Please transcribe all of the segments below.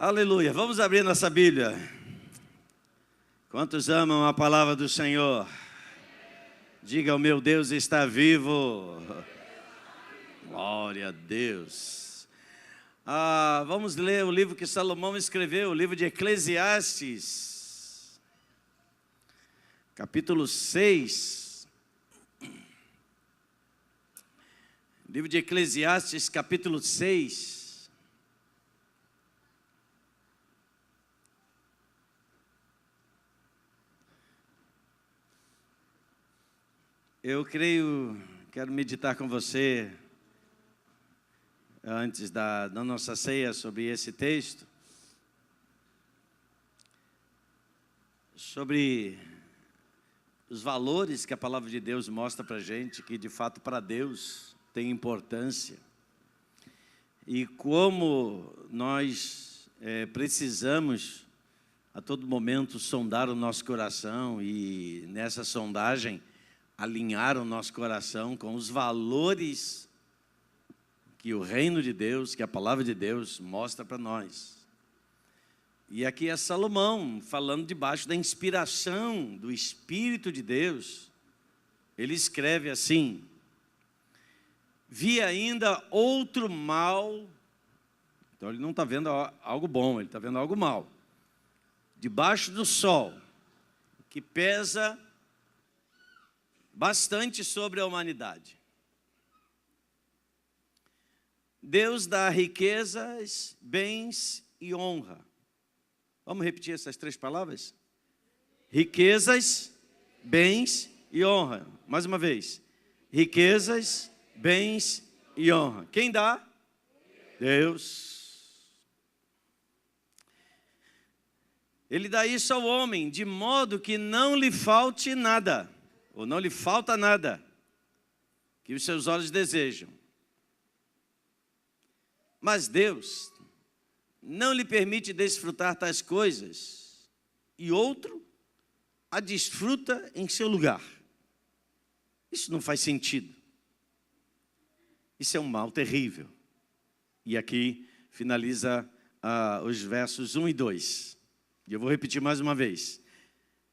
Aleluia, vamos abrir nossa Bíblia. Quantos amam a palavra do Senhor? Diga, o meu Deus está vivo. Glória a Deus. Vamos ler o livro que Salomão escreveu, o livro de Eclesiastes, capítulo 6. Livro de Eclesiastes, capítulo 6. Eu quero meditar com você, antes da nossa ceia, sobre esse texto, sobre os valores que a palavra de Deus mostra para a gente, que de fato para Deus tem importância, e como nós precisamos a todo momento sondar o nosso coração e nessa sondagem alinhar o nosso coração com os valores que o reino de Deus, que a palavra de Deus mostra para nós. E aqui é Salomão falando debaixo da inspiração do Espírito de Deus. Ele escreve assim: vi ainda outro mal. Então ele não está vendo algo bom, ele está vendo algo mal. Debaixo do sol, que pesa bastante sobre a humanidade. Deus dá riquezas, bens e honra. Vamos repetir essas três palavras? Riquezas, bens e honra. Mais uma vez. Riquezas, bens e honra. Quem dá? Deus. Ele dá isso ao homem, de modo que não lhe falte nada, ou não lhe falta nada que os seus olhos desejam. Mas Deus não lhe permite desfrutar tais coisas, e outro a desfruta em seu lugar. Isso não faz sentido. Isso é um mal terrível. E aqui finaliza os versos 1 e 2. E eu vou repetir mais uma vez.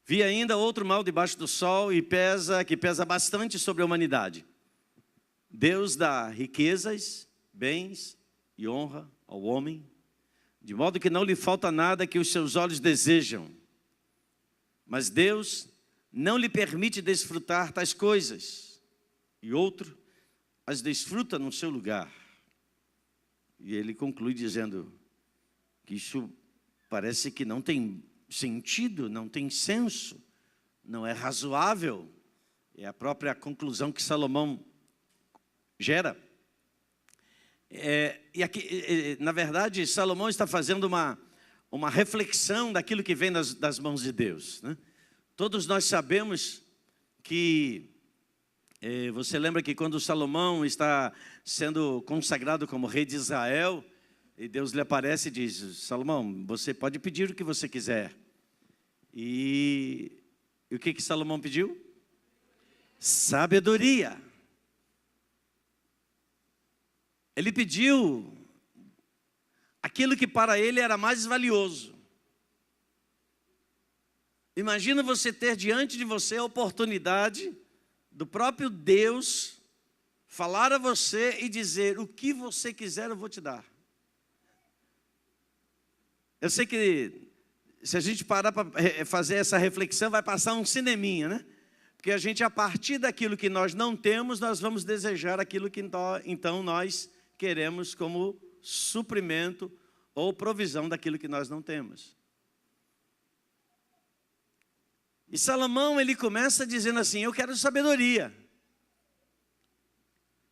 Vi ainda outro mal debaixo do sol que pesa bastante sobre a humanidade. Deus dá riquezas, bens e honra ao homem, de modo que não lhe falta nada que os seus olhos desejam. Mas Deus não lhe permite desfrutar tais coisas, e outro as desfruta no seu lugar. E ele conclui dizendo que isso parece que não tem sentido, não tem senso, não é razoável. É a própria conclusão que Salomão gera. E aqui, na verdade, Salomão está fazendo uma reflexão daquilo que vem das mãos de Deus, né? Todos nós sabemos que, você lembra que quando Salomão está sendo consagrado como rei de Israel, e Deus lhe aparece e diz: Salomão, você pode pedir o que você quiser. E o que Salomão pediu? Sabedoria. Ele pediu aquilo que para ele era mais valioso. Imagina você ter diante de você a oportunidade do próprio Deus falar a você e dizer: o que você quiser eu vou te dar. Eu sei que se a gente parar para fazer essa reflexão, vai passar um cineminha, né? Porque a gente, a partir daquilo que nós não temos, nós vamos desejar aquilo que então nós queremos como suprimento ou provisão daquilo que nós não temos. E Salomão, ele começa dizendo assim: eu quero sabedoria.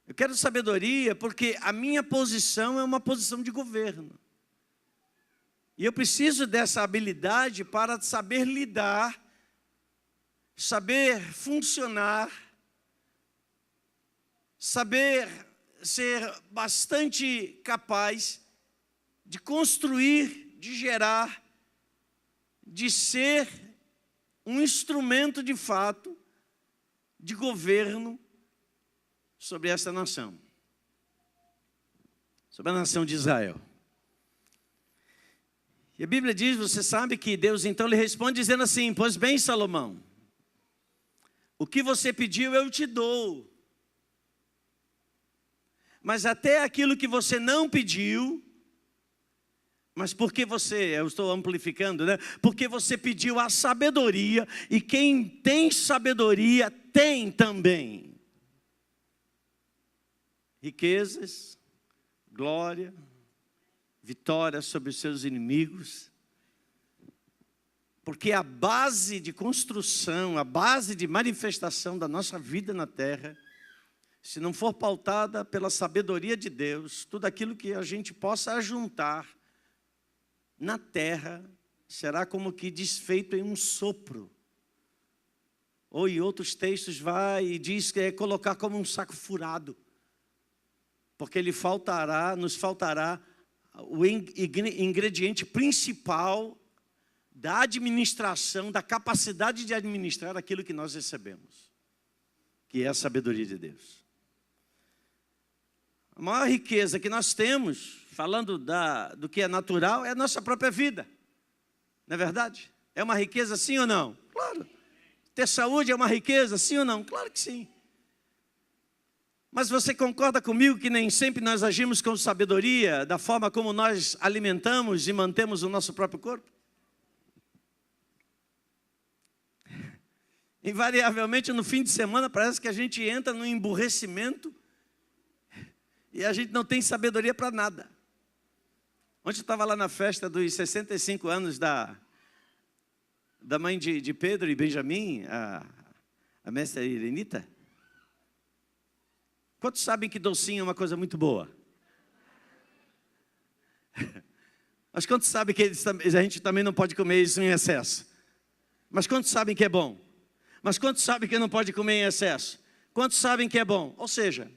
Eu quero sabedoria porque a minha posição é uma posição de governo. E eu preciso dessa habilidade para saber lidar, saber funcionar, saber ser bastante capaz de construir, de gerar, de ser um instrumento de fato de governo sobre essa nação, sobre a nação de Israel. E a Bíblia diz, você sabe que Deus então lhe responde dizendo assim: pois bem, Salomão, o que você pediu eu te dou. Mas até aquilo que você não pediu, mas porque você, eu estou amplificando, né? Porque você pediu a sabedoria, e quem tem sabedoria tem também riquezas, glória, vitória sobre os seus inimigos. Porque a base de construção, a base de manifestação da nossa vida na terra, se não for pautada pela sabedoria de Deus, tudo aquilo que a gente possa ajuntar na terra será como que desfeito em um sopro. Ou em outros textos vai e diz que é colocar como um saco furado. Porque nos faltará o ingrediente principal da administração, da capacidade de administrar aquilo que nós recebemos, que é a sabedoria de Deus. A maior riqueza que nós temos, falando do que é natural, é a nossa própria vida. Não é verdade? É uma riqueza sim ou não? Claro. Ter saúde é uma riqueza sim ou não? Claro que sim. Mas você concorda comigo que nem sempre nós agimos com sabedoria da forma como nós alimentamos e mantemos o nosso próprio corpo? Invariavelmente no fim de semana parece que a gente entra num emburrecimento e a gente não tem sabedoria para nada. Ontem eu estava lá na festa dos 65 anos da mãe de Pedro e Benjamim, a mestra Irenita. Quantos sabem que docinho é uma coisa muito boa? Mas quantos sabem que a gente também não pode comer isso em excesso? Mas quantos sabem que é bom? Mas quantos sabem que não pode comer em excesso? Quantos sabem que é bom? Ou seja,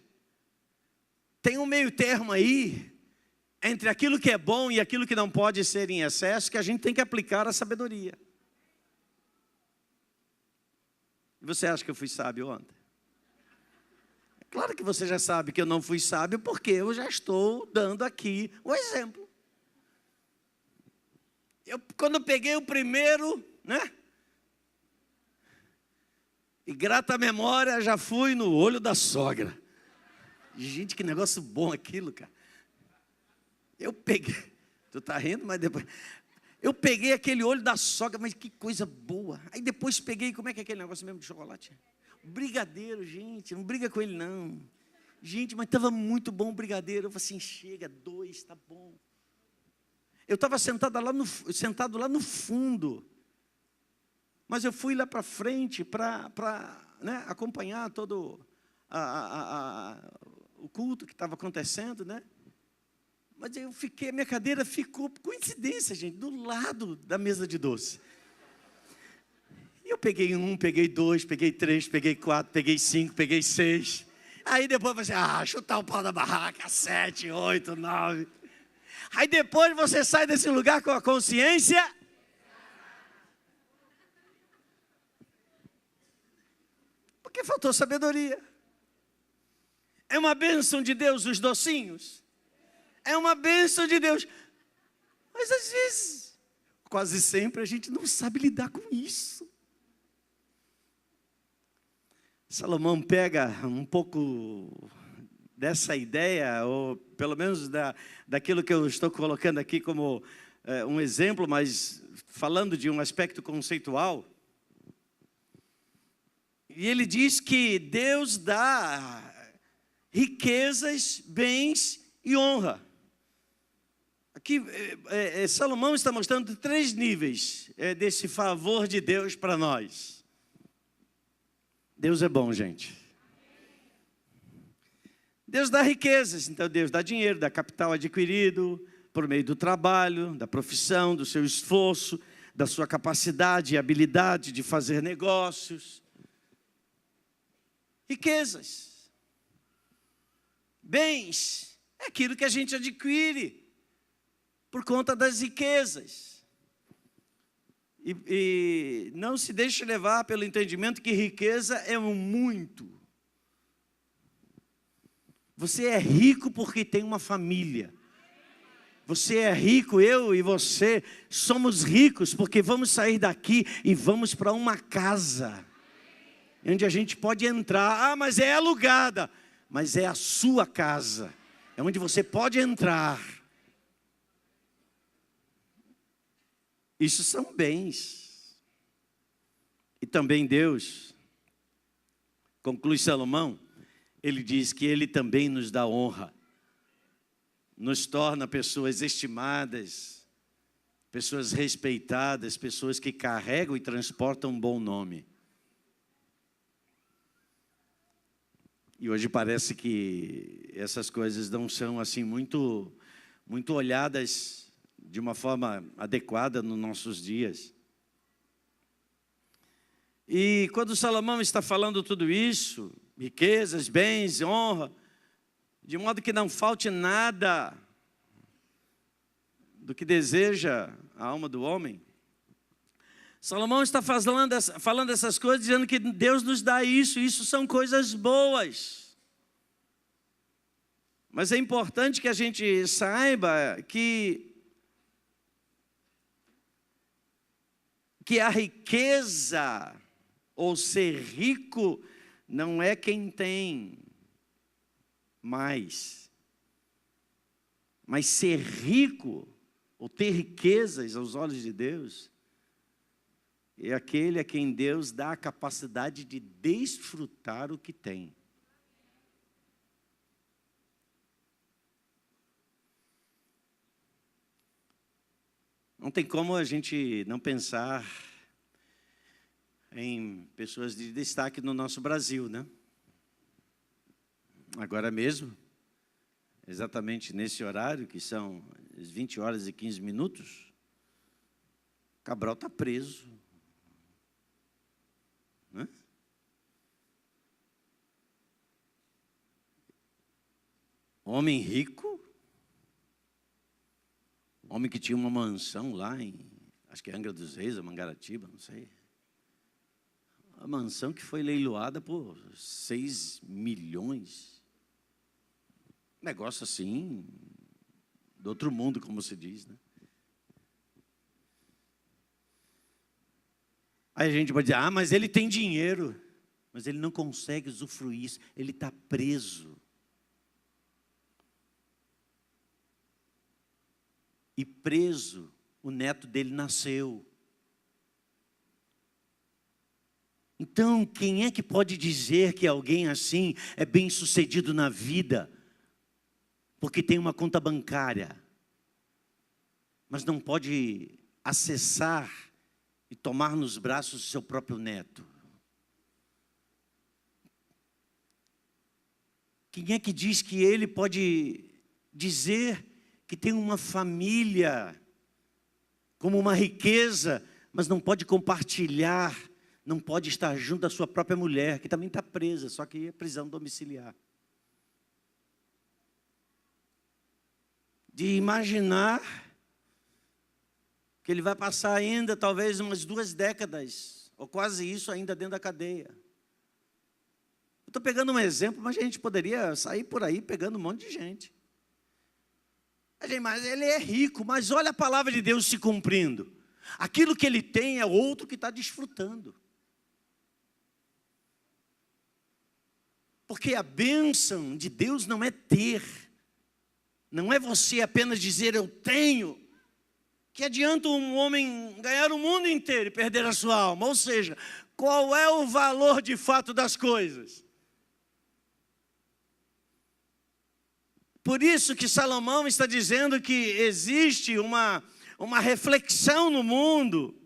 tem um meio termo aí, entre aquilo que é bom e aquilo que não pode ser em excesso, que a gente tem que aplicar a sabedoria. E você acha que eu fui sábio ontem? É claro que você já sabe que eu não fui sábio, porque eu já estou dando aqui o exemplo. Quando eu peguei o primeiro, né? E grata memória, já fui no olho da sogra. Gente, que negócio bom aquilo, cara. Eu peguei, tu tá rindo, mas depois... Eu peguei aquele olho da sogra, mas que coisa boa. Aí depois peguei, como é que é aquele negócio mesmo de chocolate? Brigadeiro, gente, não briga com ele não. Gente, mas estava muito bom o brigadeiro. Eu falei assim, chega, 2, tá bom. Eu estava sentado lá no fundo. Mas eu fui lá para frente para né, acompanhar todo o culto que estava acontecendo, né? Mas eu fiquei, minha cadeira ficou, coincidência, gente, do lado da mesa de doce. E eu peguei 1, peguei 2, peguei 3, peguei 4, peguei 5, peguei 6. Aí depois você, chutar o pau da barraca, 7, 8, 9. Aí depois você sai desse lugar com a consciência. Porque faltou sabedoria. É uma bênção de Deus os docinhos. É uma bênção de Deus. Mas às vezes, quase sempre, a gente não sabe lidar com isso. Salomão pega um pouco dessa ideia, ou pelo menos daquilo que eu estou colocando aqui como um exemplo, mas falando de um aspecto conceitual. E ele diz que Deus dá riquezas, bens e honra. Aqui, Salomão está mostrando 3 níveis desse favor de Deus para nós. Deus é bom, gente. Deus dá riquezas, então Deus dá dinheiro, dá capital adquirido por meio do trabalho, da profissão, do seu esforço, da sua capacidade e habilidade de fazer negócios. Riquezas. Bens é aquilo que a gente adquire por conta das riquezas. E não se deixe levar pelo entendimento que riqueza é um muito. Você é rico porque tem uma família. Você é rico, eu e você somos ricos, porque vamos sair daqui e vamos para uma casa, onde a gente pode entrar. Ah, mas é alugada. Mas é a sua casa, é onde você pode entrar. Isso são bens. E também Deus, conclui Salomão, ele diz que Ele também nos dá honra, nos torna pessoas estimadas, pessoas respeitadas, pessoas que carregam e transportam um bom nome. E hoje parece que essas coisas não são assim muito olhadas de uma forma adequada nos nossos dias. E quando Salomão está falando tudo isso, riquezas, bens, honra, de modo que não falte nada do que deseja a alma do homem, Salomão está falando essas coisas, dizendo que Deus nos dá isso são coisas boas. Mas é importante que a gente saiba que a riqueza, ou ser rico, não é quem tem mais. Mas ser rico, ou ter riquezas aos olhos de Deus, é aquele a quem Deus dá a capacidade de desfrutar o que tem. Não tem como a gente não pensar em pessoas de destaque no nosso Brasil, né? Agora mesmo, exatamente nesse horário, que são as 20 horas e 15 minutos, Cabral está preso. Né? Homem rico, homem que tinha uma mansão lá em, acho que é Angra dos Reis, ou Mangaratiba, não sei. A mansão que foi leiloada por 6 milhões. Negócio assim, do outro mundo, como se diz, né? Aí a gente pode dizer, ah, mas ele tem dinheiro. Mas ele não consegue usufruir isso, ele está preso. E preso, o neto dele nasceu. Então, quem é que pode dizer que alguém assim é bem-sucedido na vida? Porque tem uma conta bancária, mas não pode acessar e tomar nos braços o seu próprio neto. Quem é que diz que ele pode dizer que tem uma família como uma riqueza, mas não pode compartilhar, não pode estar junto da sua própria mulher, que também está presa, só que é prisão domiciliar. De imaginar que ele vai passar ainda, talvez, umas 2 décadas, ou quase isso, ainda dentro da cadeia. Eu estou pegando um exemplo, mas a gente poderia sair por aí pegando um monte de gente. Mas ele é rico, mas olha a palavra de Deus se cumprindo. Aquilo que ele tem é outro que está desfrutando. Porque a bênção de Deus não é ter. Não é você apenas dizer eu tenho. Que adianta um homem ganhar o mundo inteiro e perder a sua alma? Ou seja, qual é o valor de fato das coisas? Por isso que Salomão está dizendo que existe uma reflexão no mundo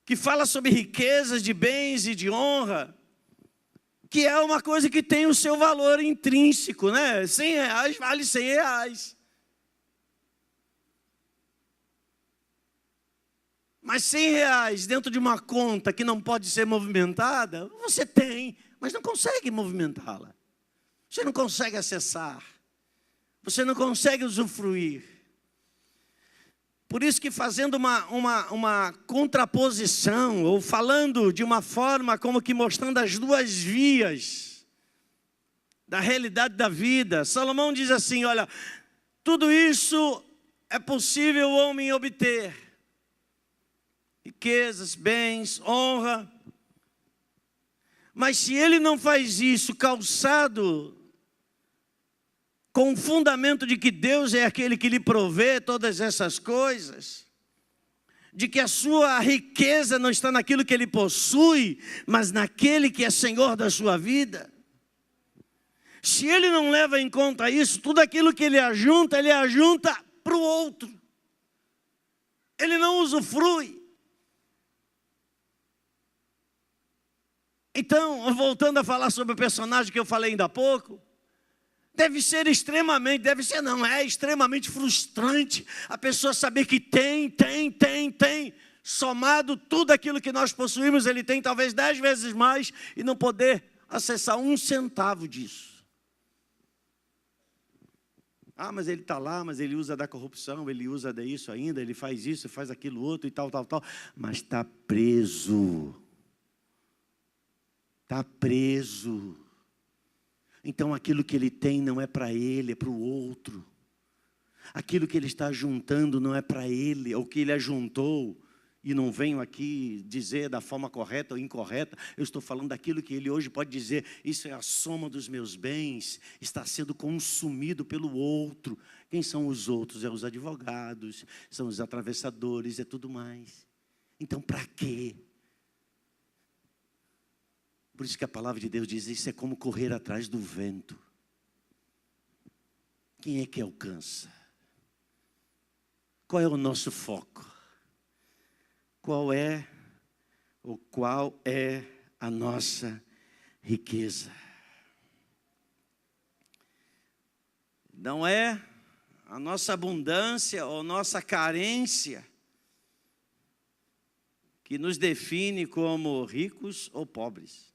que fala sobre riquezas de bens e de honra, que é uma coisa que tem o seu valor intrínseco, né? R$100 vale R$100. Mas R$100 dentro de uma conta que não pode ser movimentada, você tem, mas não consegue movimentá-la. Você não consegue acessar. Você não consegue usufruir. Por isso que fazendo uma contraposição, ou falando de uma forma como que mostrando as duas vias da realidade da vida, Salomão diz assim, olha, Tudo isso é possível o homem obter. Riquezas, bens, honra. Mas se ele não faz isso calçado com o fundamento de que Deus é aquele que lhe provê todas essas coisas, de que a sua riqueza não está naquilo que ele possui, mas naquele que é Senhor da sua vida. Se ele não leva em conta isso, tudo aquilo que ele ajunta para o outro. Ele não usufrui. Então, voltando a falar sobre o personagem que eu falei ainda há pouco, é extremamente frustrante a pessoa saber que tem, somado tudo aquilo que nós possuímos, ele tem talvez 10 vezes mais, e não poder acessar 1 centavo disso. Ah, mas ele está lá, mas ele usa da corrupção, ele usa disso ainda, ele faz isso, faz aquilo outro e tal, mas está preso. Está preso. Então aquilo que ele tem não é para ele, é para o outro. Aquilo que ele está juntando não é para ele, é o que ele ajuntou. E não venho aqui dizer da forma correta ou incorreta, eu estou falando daquilo que ele hoje pode dizer, isso é a soma dos meus bens, está sendo consumido pelo outro. Quem são os outros? É os advogados, são os atravessadores, é tudo mais. Então para quê? Por isso que a palavra de Deus diz, isso é como correr atrás do vento. Quem é que alcança? Qual é o nosso foco? Qual é a nossa riqueza? Não é a nossa abundância ou nossa carência que nos define como ricos ou pobres.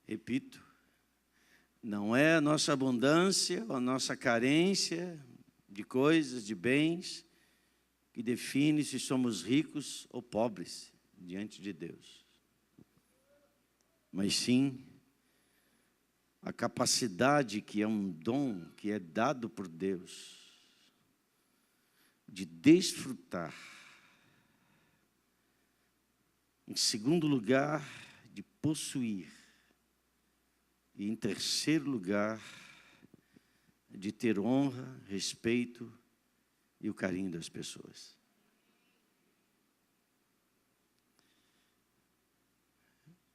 Repito, não é a nossa abundância ou a nossa carência de coisas, de bens, que define se somos ricos ou pobres diante de Deus. Mas sim, a capacidade que é um dom, que é dado por Deus, de desfrutar. Em segundo lugar, de possuir. E em terceiro lugar, de ter honra, respeito e o carinho das pessoas.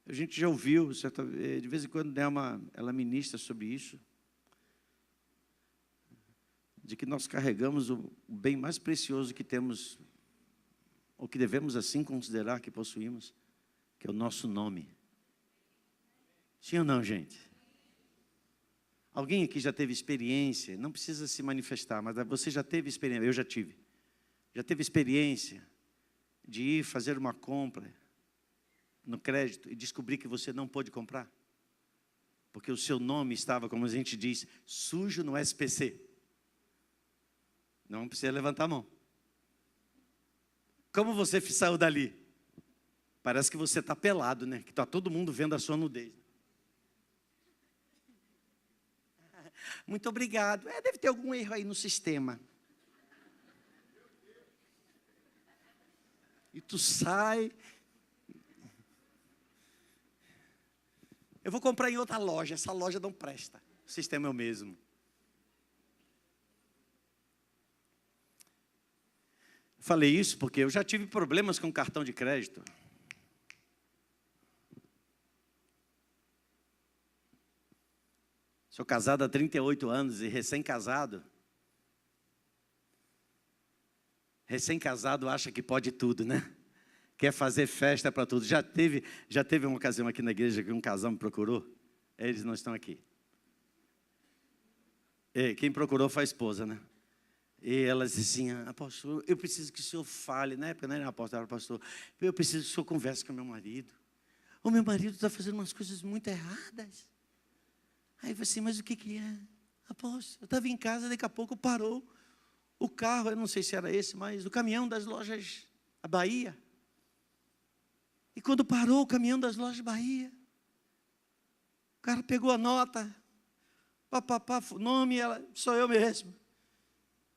A gente já ouviu, de vez em quando ela ministra sobre isso, de que nós carregamos o bem mais precioso que temos, ou que devemos assim considerar que possuímos, que é o nosso nome. Sim ou não, gente? Alguém aqui já teve experiência, não precisa se manifestar, mas você já teve experiência, eu já tive. Já teve experiência de ir fazer uma compra no crédito e descobrir que você não pôde comprar? Porque o seu nome estava, como a gente diz, sujo no SPC. Não precisa levantar a mão. Como você saiu dali? Parece que você está pelado, né? Que está todo mundo vendo a sua nudez. Muito obrigado. Deve ter algum erro aí no sistema. E tu sai. Eu vou comprar em outra loja. Essa loja não presta. O sistema é o mesmo. Falei isso porque eu já tive problemas com cartão de crédito. Sou casado há 38 anos e recém-casado. Recém-casado acha que pode tudo, né? Quer fazer festa para tudo. Já teve uma ocasião aqui na igreja que um casal me procurou. Eles não estão aqui. Quem procurou foi a esposa, né? E ela disse assim, apóstolo, eu preciso que o senhor fale. Na época não era apóstolo, era pastor. Eu preciso que o senhor converse com meu marido. O meu marido está fazendo umas coisas muito erradas. Aí eu falei assim, mas o que é? Apóstolo, eu estava em casa, daqui a pouco parou o carro, eu não sei se era esse, mas o caminhão das lojas Bahia. E quando parou o caminhão das lojas Bahia, o cara pegou a nota, Papapá, nome, ela, sou eu mesmo.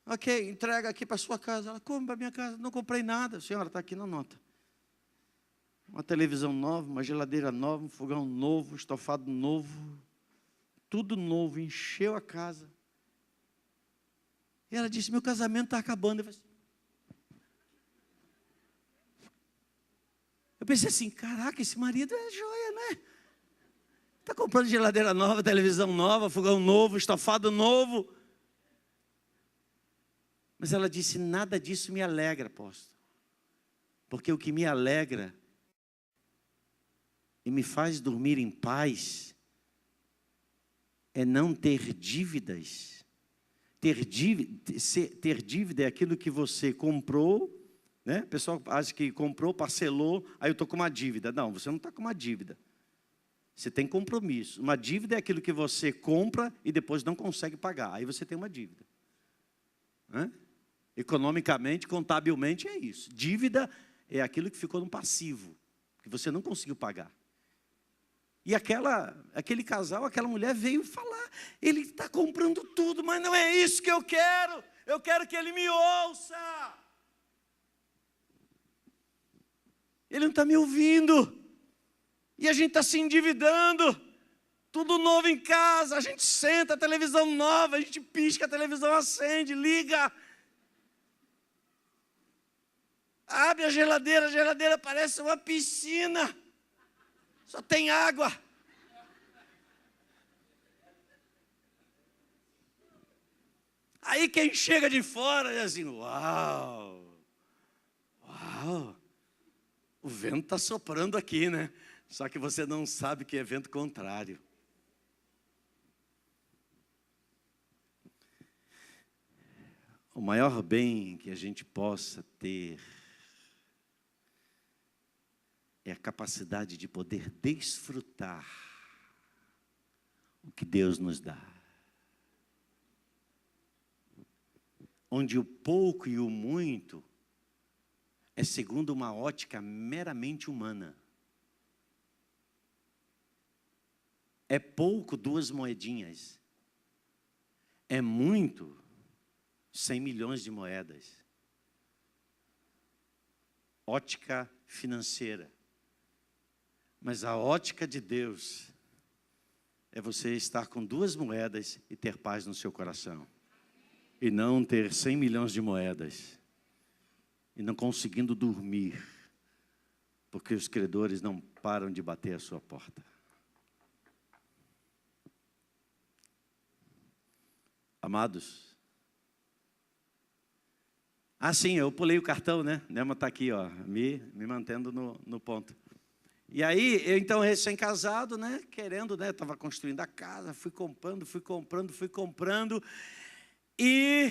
Ok, entrega aqui para sua casa. Ela, como para minha casa? Não comprei nada. Senhora, está aqui na nota. Uma televisão nova, uma geladeira nova, um fogão novo, estofado novo. Tudo novo, encheu a casa. E ela disse, meu casamento está acabando. Eu pensei assim, caraca, esse marido é joia, né? Está comprando geladeira nova, televisão nova, fogão novo, estofado novo. Mas ela disse, nada disso me alegra, apóstolo. Porque o que me alegra e me faz dormir em paz é não ter dívidas. Ter dívida é aquilo que você comprou, né? O pessoal acha que comprou, parcelou, aí eu estou com uma dívida. Não, você não está com uma dívida. Você tem compromisso. Uma dívida é aquilo que você compra e depois não consegue pagar. Aí você tem uma dívida. Né? Economicamente, contabilmente é isso. Dívida é aquilo que ficou no passivo, que você não conseguiu pagar. E aquele casal, aquela mulher veio falar, ele está comprando tudo, mas não é isso que eu quero que ele me ouça. Ele não está me ouvindo, e a gente está se endividando, tudo novo em casa, a gente senta, a televisão nova, a gente pisca, a televisão acende, liga. Abre a geladeira parece uma piscina. Só tem água. Aí quem chega de fora é assim, uau, o vento está soprando aqui, né? Só que você não sabe que é vento contrário. O maior bem que a gente possa ter é a capacidade de poder desfrutar o que Deus nos dá. Onde o pouco e o muito é segundo uma ótica meramente humana. É pouco 2 moedinhas. É muito 100 milhões de moedas. Ótica financeira. Mas a ótica de Deus é você estar com 2 moedas e ter paz no seu coração. E não ter 100 milhões de moedas. E não conseguindo dormir. Porque os credores não param de bater a sua porta. Amados. Ah, sim, eu pulei o cartão, né? Nema está aqui, ó, me mantendo no ponto. E aí, eu então recém-casado, né, querendo, né, estava construindo a casa, fui comprando, e...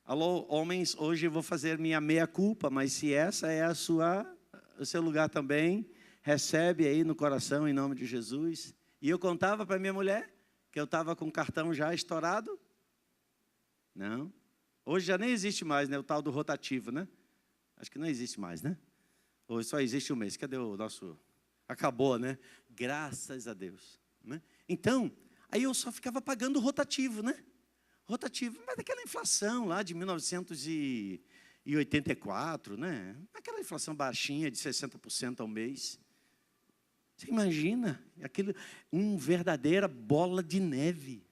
Alô, homens, hoje eu vou fazer minha meia-culpa, mas se essa é o seu lugar também, recebe aí no coração, em nome de Jesus. E eu contava para minha mulher que eu estava com o cartão já estourado. Não. Hoje já nem existe mais, né, o tal do rotativo, né? Acho que não existe mais, né? Hoje só existe um mês. Cadê o nosso... Acabou, né? Graças a Deus. Né? Então, aí eu só ficava pagando o rotativo, né? Rotativo, mas daquela inflação lá de 1984, né? Aquela inflação baixinha de 60% ao mês. Você imagina? Aquilo, verdadeira bola de neve.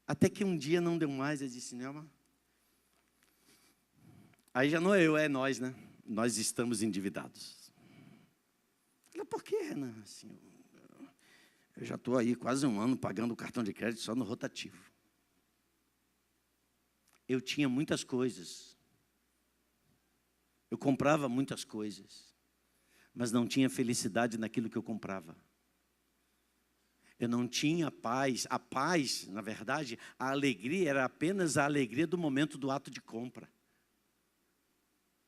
Até que um dia não deu mais, eu disse, Nelma... Aí já não é eu, é nós, né? Nós estamos endividados. Falei, por quê, Renan? Assim, eu já estou aí quase 1 ano pagando o cartão de crédito só no rotativo. Eu tinha muitas coisas. Eu comprava muitas coisas. Mas não tinha felicidade naquilo que eu comprava. Eu não tinha paz. A paz, na verdade, a alegria era apenas a alegria do momento do ato de compra.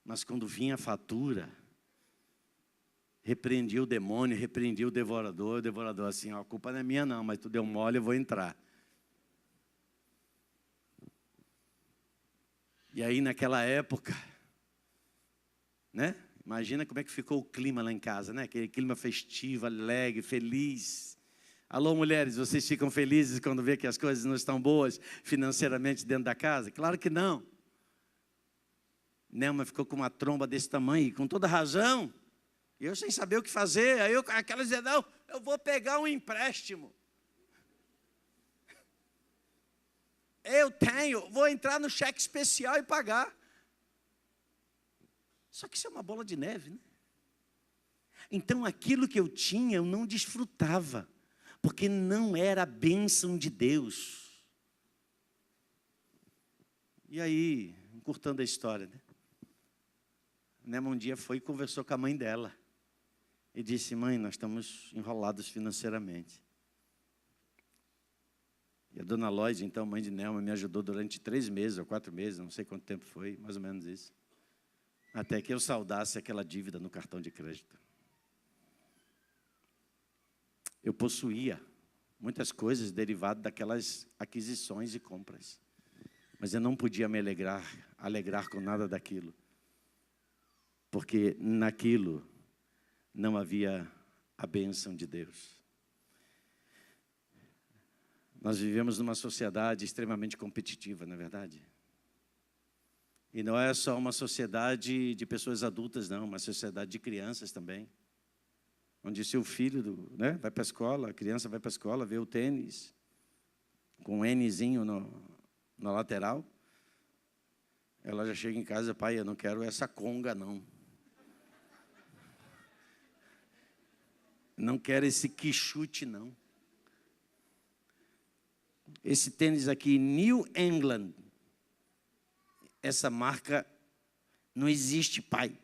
Mas quando vinha a fatura, repreendia o demônio, repreendia o devorador assim, ó, a culpa não é minha não, mas tu deu mole, eu vou entrar. E aí naquela época, né, Imagina como é que ficou o clima lá em casa, né? Aquele clima festivo, alegre, feliz. Alô, mulheres, vocês ficam felizes quando vê que as coisas não estão boas financeiramente dentro da casa? Claro que não. Nelma ficou com uma tromba desse tamanho, com toda razão. Eu sem saber o que fazer. Aí aquela dizia, não, eu vou pegar um empréstimo. Vou entrar no cheque especial e pagar. Só que isso é uma bola de neve, né? Então aquilo que eu tinha, eu não desfrutava, porque não era a bênção de Deus. E aí, encurtando a história, né? Nema um dia foi e conversou com a mãe dela. E disse, mãe, nós estamos enrolados financeiramente. E a dona Loide, então, mãe de Nelma, me ajudou durante 3 meses ou 4 meses, não sei quanto tempo foi, mais ou menos isso. Até que eu saldasse aquela dívida no cartão de crédito. Eu possuía muitas coisas derivadas daquelas aquisições e compras. Mas eu não podia me alegrar com nada daquilo. Porque naquilo não havia a bênção de Deus. Nós vivemos numa sociedade extremamente competitiva, não é verdade? E não é só uma sociedade de pessoas adultas, não, uma sociedade de crianças também. Onde seu filho vai para a escola, a criança vai para a escola, vê o tênis, com um Nzinho na lateral. Ela já chega em casa, pai, eu não quero essa conga, não. Não quero esse quichute, não. Esse tênis aqui, New England, essa marca não existe, pai.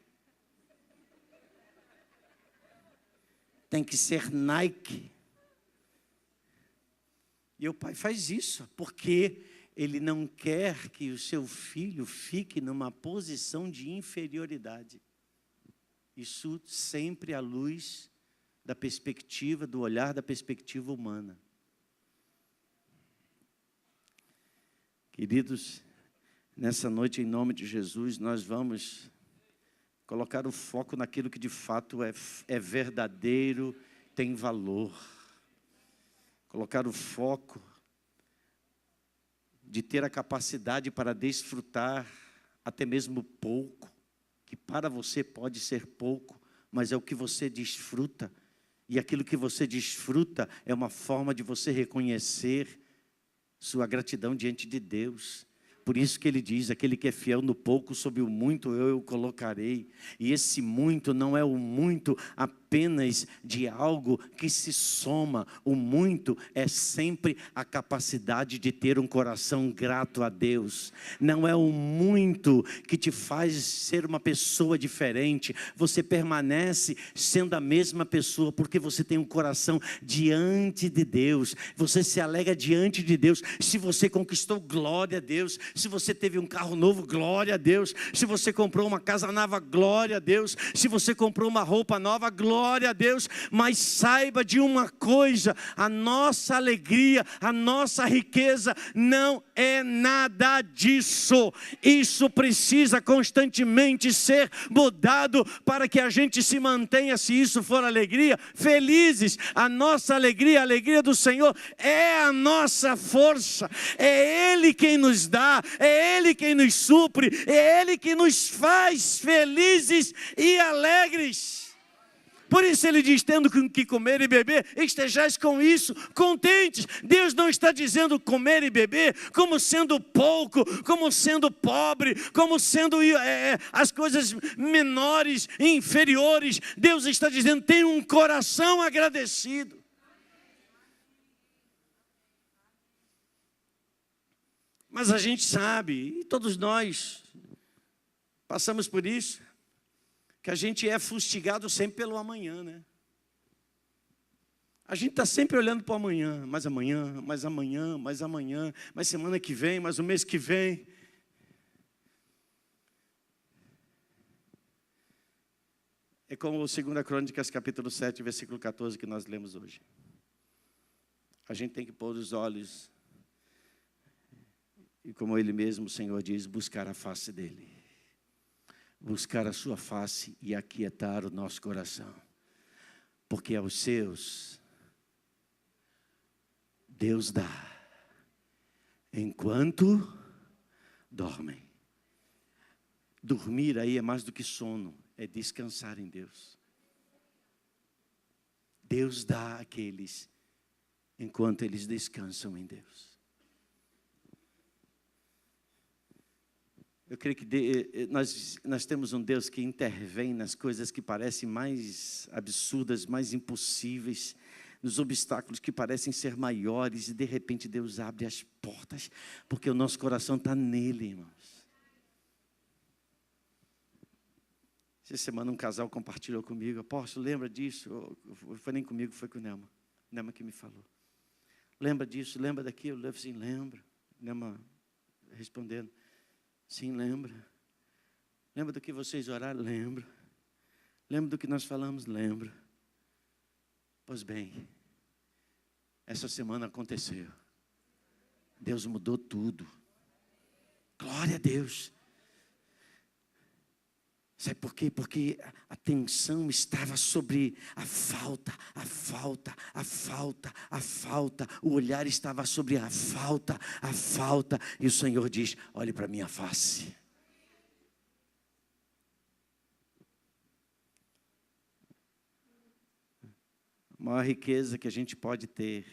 Tem que ser Nike. E o pai faz isso, porque ele não quer que o seu filho fique numa posição de inferioridade. Isso sempre à luz da perspectiva, do olhar da perspectiva humana. Queridos, nessa noite, em nome de Jesus, nós vamos colocar o foco naquilo que de fato é verdadeiro, tem valor. Colocar o foco de ter a capacidade para desfrutar até mesmo pouco, que para você pode ser pouco, mas é o que você desfruta. E aquilo que você desfruta é uma forma de você reconhecer sua gratidão diante de Deus. Por isso que ele diz, aquele que é fiel no pouco, sobre o muito eu o colocarei. E esse muito não é o muito apenas de algo que se soma. O muito é sempre a capacidade de ter um coração grato a Deus. Não é o muito que te faz ser uma pessoa diferente. Você permanece sendo a mesma pessoa porque você tem um coração diante de Deus. Você se alegra diante de Deus. Se você conquistou, glória a Deus. Se você teve um carro novo, glória a Deus. Se você comprou uma casa nova, glória a Deus. Se você comprou uma roupa nova, glória a Deus. Mas saiba de uma coisa, a nossa alegria, a nossa riqueza não é nada disso. Isso precisa constantemente ser mudado para que a gente se mantenha, se isso for alegria, felizes. A nossa alegria, a alegria do Senhor é a nossa força. É Ele quem nos dá, é Ele quem nos supre, é Ele que nos faz felizes e alegres. Por isso ele diz, tendo que comer e beber, estejais com isso contentes. Deus não está dizendo comer e beber como sendo pouco, como sendo pobre, como sendo as coisas menores e inferiores. Deus está dizendo, tenha um coração agradecido. Mas a gente sabe, e todos nós passamos por isso, que a gente é fustigado sempre pelo amanhã, né? A gente está sempre olhando para o amanhã, mais amanhã, mais amanhã, mais amanhã, mais semana que vem, mais o mês que vem. É como o 2 Crônicas, capítulo 7, versículo 14, que nós lemos hoje. A gente tem que pôr os olhos, e como Ele mesmo, o Senhor diz, buscar a face dEle. buscar a sua face e aquietar o nosso coração. Porque aos seus, Deus dá, enquanto dormem. Dormir aí é mais do que sono, é descansar em Deus. Deus dá àqueles enquanto eles descansam em Deus. Eu creio que nós temos um Deus que intervém nas coisas que parecem mais absurdas, mais impossíveis, nos obstáculos que parecem ser maiores, e de repente Deus abre as portas, porque o nosso coração está nele, irmãos. Essa semana um casal compartilhou comigo: apóstolo, lembra disso? Foi nem comigo, foi com o Nema. Nema que me falou. Lembra disso, lembra daquilo? Eu falei assim, lembro. Nema respondendo, sim, lembra. Lembra do que vocês oraram? Lembro. Lembra do que nós falamos? Lembro. Pois bem, essa semana aconteceu. Deus mudou tudo. Glória a Deus. Sabe por quê? Porque a atenção estava sobre a falta. O olhar estava sobre a falta. E o Senhor diz, olhe para a minha face. A maior riqueza que a gente pode ter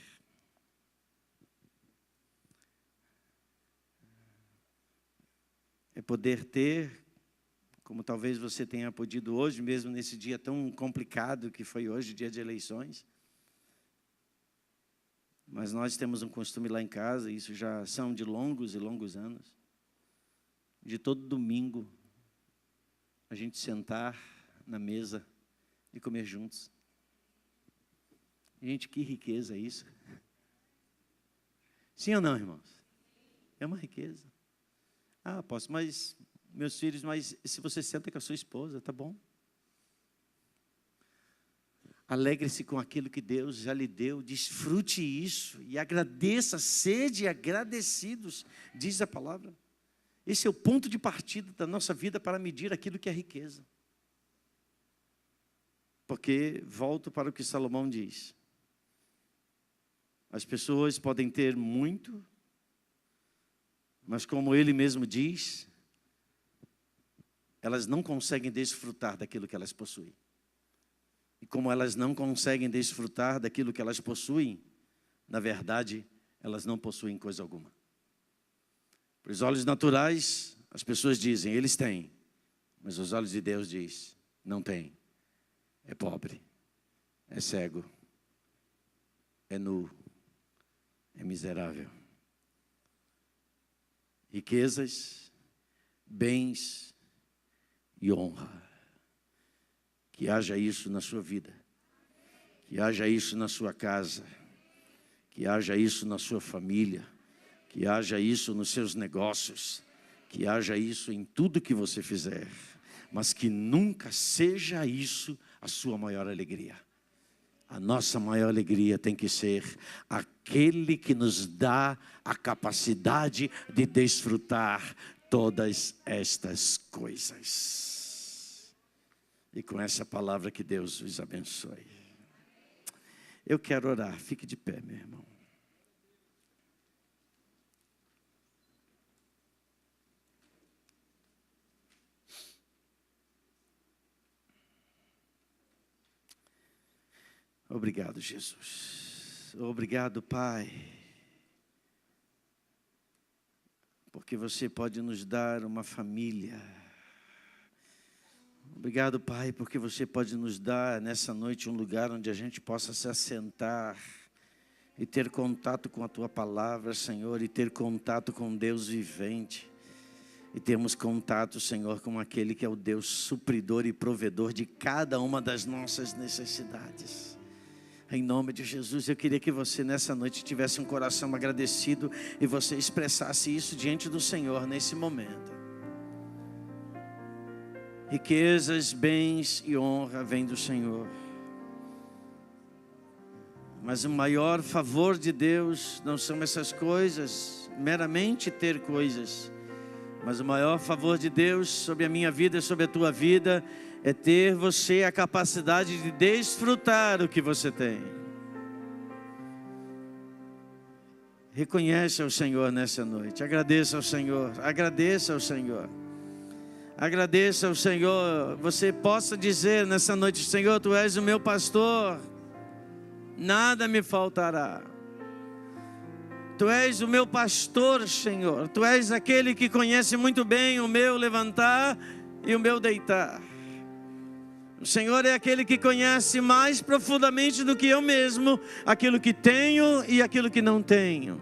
é poder ter, como talvez você tenha podido hoje, mesmo nesse dia tão complicado que foi hoje, dia de eleições. Mas nós temos um costume lá em casa, isso já são de longos e longos anos, de todo domingo a gente sentar na mesa e comer juntos. Gente, que riqueza é isso? Sim ou não, irmãos? É uma riqueza. Ah, apóstolo, mas meus filhos, mas se você senta com a sua esposa, tá bom. Alegre-se com aquilo que Deus já lhe deu, desfrute isso e agradeça, sede agradecidos, diz a palavra. Esse é o ponto de partida da nossa vida para medir aquilo que é riqueza. Porque, volto para o que Salomão diz, as pessoas podem ter muito, mas como ele mesmo diz, elas não conseguem desfrutar daquilo que elas possuem. E como elas não conseguem desfrutar daquilo que elas possuem, na verdade, elas não possuem coisa alguma. Para os olhos naturais, as pessoas dizem, eles têm. Mas os olhos de Deus dizem, não tem. É pobre, é cego, é nu, é miserável. Riquezas, bens e honra. Que haja isso na sua vida. Que haja isso na sua casa. Que haja isso na sua família. Que haja isso nos seus negócios. Que haja isso em tudo que você fizer. Mas que nunca seja isso a sua maior alegria. A nossa maior alegria tem que ser aquele que nos dá a capacidade de desfrutar todas estas coisas. E com essa palavra que Deus os abençoe. Eu quero orar, fique de pé, meu irmão. Obrigado, Jesus. Obrigado, Pai. Porque você pode nos dar uma família. Obrigado, Pai, porque você pode nos dar nessa noite um lugar onde a gente possa se assentar e ter contato com a Tua palavra, Senhor, e ter contato com Deus vivente. E termos contato, Senhor, com aquele que é o Deus supridor e provedor de cada uma das nossas necessidades. Em nome de Jesus, eu queria que você nessa noite tivesse um coração agradecido e você expressasse isso diante do Senhor nesse momento. Riquezas, bens e honra vêm do Senhor. Mas o maior favor de Deus não são essas coisas, meramente ter coisas, Mas o maior favor de Deus sobre a minha vida e sobre a tua vida é ter você a capacidade de desfrutar o que você tem. Reconhece ao Senhor nessa noite. Agradeça ao Senhor. Agradeça ao Senhor. Agradeça ao Senhor. Você possa dizer nessa noite: Senhor, Tu és o meu pastor, nada me faltará. Tu és o meu pastor, Senhor. Tu és aquele que conhece muito bem o meu levantar e o meu deitar. O Senhor é aquele que conhece mais profundamente do que eu mesmo aquilo que tenho e aquilo que não tenho.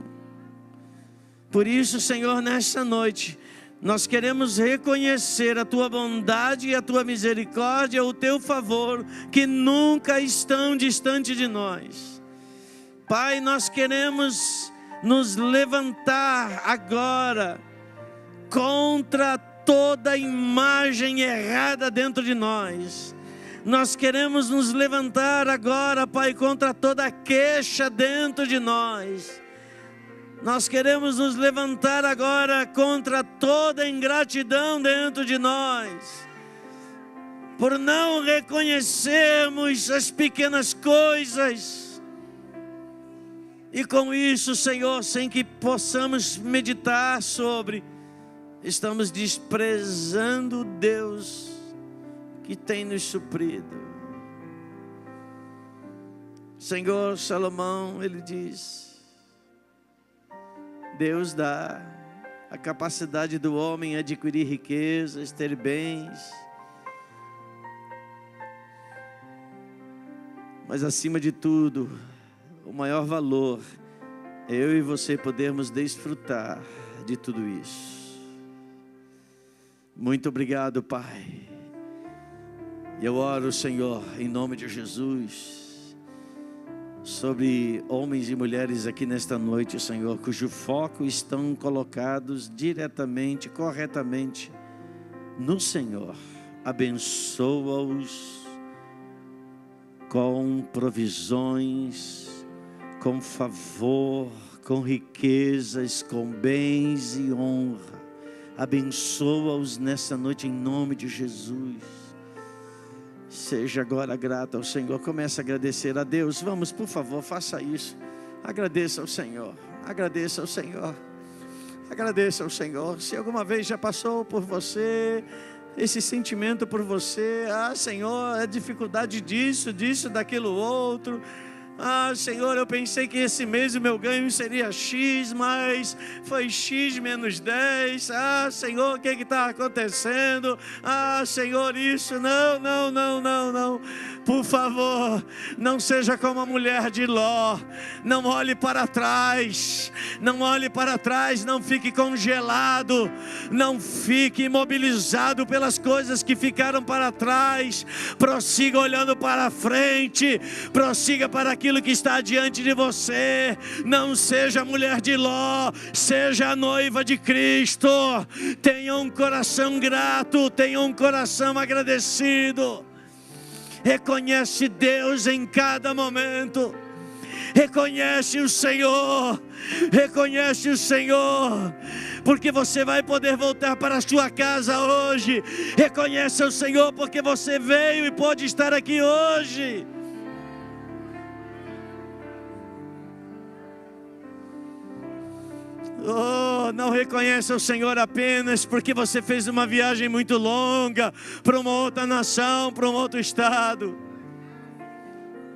Por isso, Senhor, nesta noite nós queremos reconhecer a Tua bondade e a Tua misericórdia, o Teu favor, que nunca estão distante de nós. Pai, nós queremos nos levantar agora contra toda imagem errada dentro de nós. Nós queremos nos levantar agora, Pai, contra toda queixa dentro de nós. Nós queremos nos levantar agora contra toda ingratidão dentro de nós, por não reconhecermos as pequenas coisas. E com isso, Senhor, sem que possamos meditar sobre, estamos desprezando o Deus que tem nos suprido. Senhor, Salomão, ele diz: Deus dá a capacidade do homem adquirir riquezas, ter bens, mas acima de tudo, o maior valor é eu e você podermos desfrutar de tudo isso. Muito obrigado, Pai. Eu oro, Senhor, em nome de Jesus, sobre homens e mulheres aqui nesta noite, Senhor, cujo foco estão colocados diretamente, corretamente no Senhor. Abençoa-os com provisões, com favor, com riquezas, com bens e honra. Abençoa-os nessa noite em nome de Jesus. Seja agora grato ao Senhor. Comece a agradecer a Deus. Vamos, por favor, faça isso. Agradeça ao Senhor. Agradeça ao Senhor. Agradeça ao Senhor. Se alguma vez já passou por você esse sentimento por você: ah, Senhor, é dificuldade disso, daquilo outro. Ah, Senhor, eu pensei que esse mês o meu ganho seria X, mas foi X menos 10. Ah, Senhor, o que está acontecendo? Ah, Senhor, isso, não. Por favor, não seja como a mulher de Ló. Não olhe para trás. Não olhe para trás, não fique congelado. Não fique imobilizado pelas coisas que ficaram para trás. Prossiga olhando para frente. Prossiga para aquilo que está diante de você. Não seja a mulher de Ló, seja a noiva de Cristo. Tenha um coração grato, tenha um coração agradecido. Reconhece Deus em cada momento. Reconhece o Senhor. Reconhece o Senhor, porque você vai poder voltar para a sua casa hoje. Reconhece o Senhor, porque você veio e pode estar aqui hoje. Oh, não reconhece o Senhor apenas porque você fez uma viagem muito longa para uma outra nação, para um outro estado.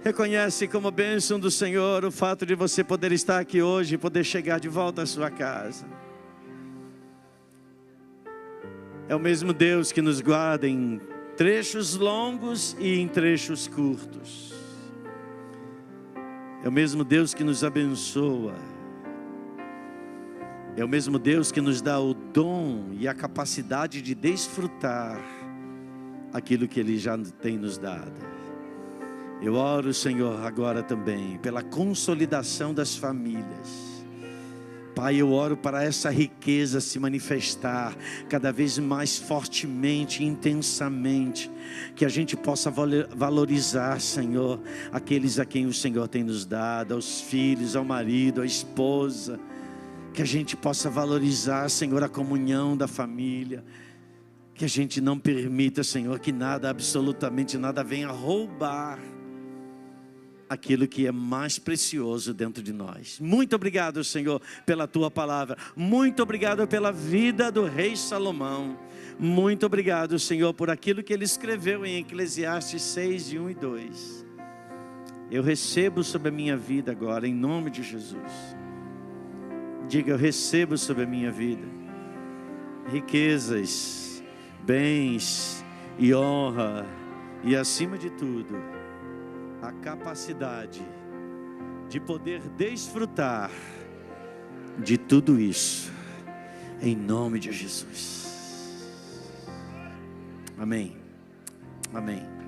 Reconhece como bênção do Senhor o fato de você poder estar aqui hoje e poder chegar de volta à sua casa. É o mesmo Deus que nos guarda em trechos longos e em trechos curtos. É o mesmo Deus que nos abençoa. É o mesmo Deus que nos dá o dom e a capacidade de desfrutar aquilo que Ele já tem nos dado. Eu oro, Senhor, agora também pela consolidação das famílias. Pai, eu oro para essa riqueza se manifestar cada vez mais fortemente, intensamente. Que a gente possa valorizar, Senhor, aqueles a quem o Senhor tem nos dado, aos filhos, ao marido, à esposa. Que a gente possa valorizar, Senhor, a comunhão da família. Que a gente não permita, Senhor, que nada, absolutamente nada, venha roubar aquilo que é mais precioso dentro de nós. Muito obrigado, Senhor, pela Tua palavra. Muito obrigado pela vida do rei Salomão. Muito obrigado, Senhor, por aquilo que ele escreveu em Eclesiastes 6, 1 e 2. Eu recebo sobre a minha vida agora, em nome de Jesus. Diga, eu recebo sobre a minha vida riquezas, bens e honra, e acima de tudo, a capacidade de poder desfrutar de tudo isso, em nome de Jesus. Amém. Amém.